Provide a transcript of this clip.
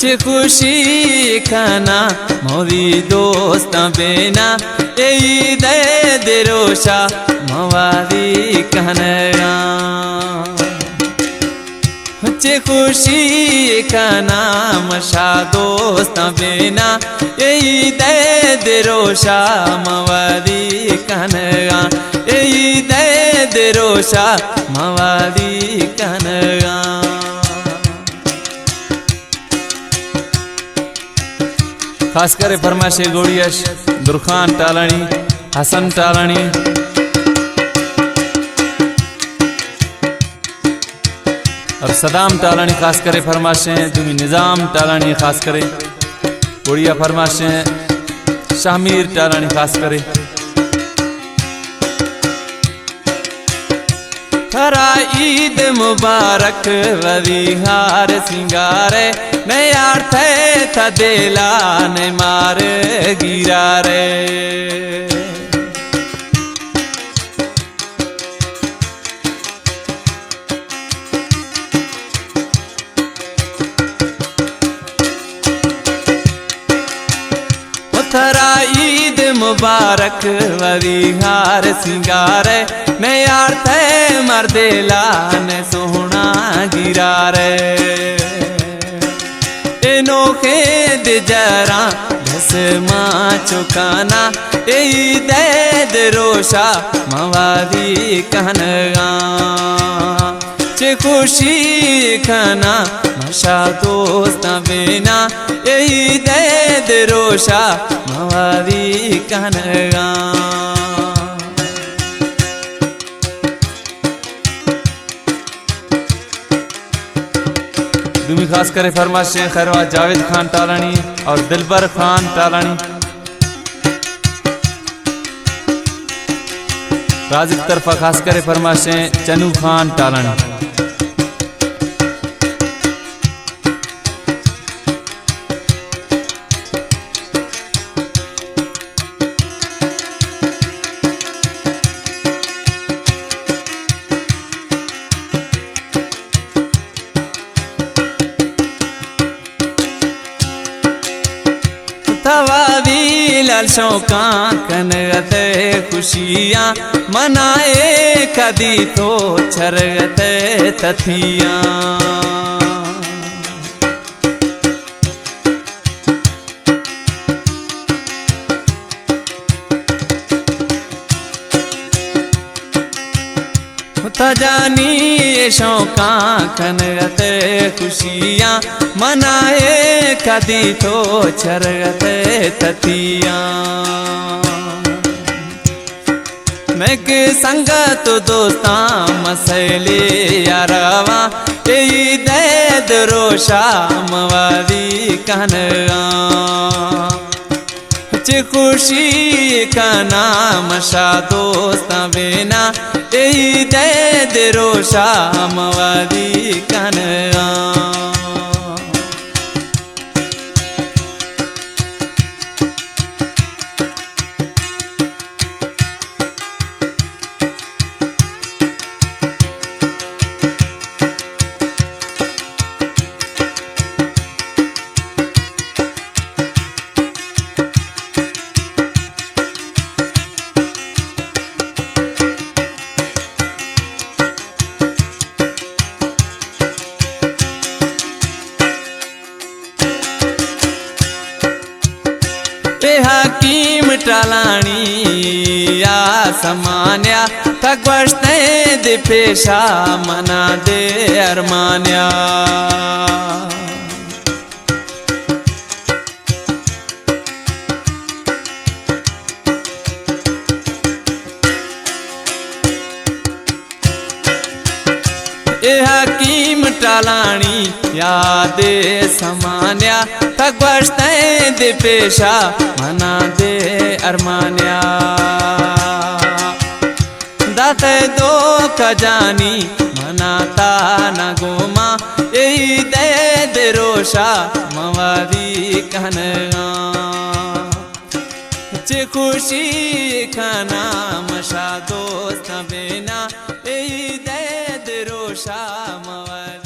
चे खुशी खाना मोवी दोस्त बेना यही दे रोशा मवादी कहना चे खुशी खाना मशा दोस्त बेना यही दे रोशा मवादी कहना यही दे रोशा मवादी कहना खास करे फरमाशे गोड़ियश दुरखान टालानी हसन टालानी और सदाम टालानी खास करे फरमाशे दुमी निज़ाम टालानी खास करे गोड़िया फरमाशे शामीर टालानी खास करे खरा ईद मुबारक वविहार सिंगारे नयार थे था देला ने मार गिरा रे थरा ईद मुबारक वविहार सिंगारे नयार थे मरदेला ने सोहना गिरा रे नोखे दे जरा घस माँ चुकाना यही दे रोशा मवादी कहना चे खुशी खाना मशा दोस्त बेना यही दे रोशा मवादी कहना दुमी खास करे फरमाशे खैरवा जावेद खान टालानी और दिलबर खान टालानी राजिक तरफा खास करे फरमाशे चनू खान टालानी थवादी लालशों का कनगते खुशियाँ मनाए कदी तो छरगते तथियाँ जानी शौका कनगते खुशियाँ मनाए कदी तो छरगते तथियाँ मैं के संगत दोस्ता मसले यारवा यही दे रोशा मवादी कहना चे खुशी का नाम शा दोस्त बेना यही दे रोशा मवादी कहना हकीम टालानी या समान्या थकवश्ते दे पेशा मना दे अरमान्या हकीम टालानी यादे समान्या थकवश्ते दे पेशा मना दे अरमान्या दाते दो खजानी मनाता न गोमा यही दे रोशा मवादी कहना चे खुशी खाना मशा दोस्त बेना यही दे रोशा मवादी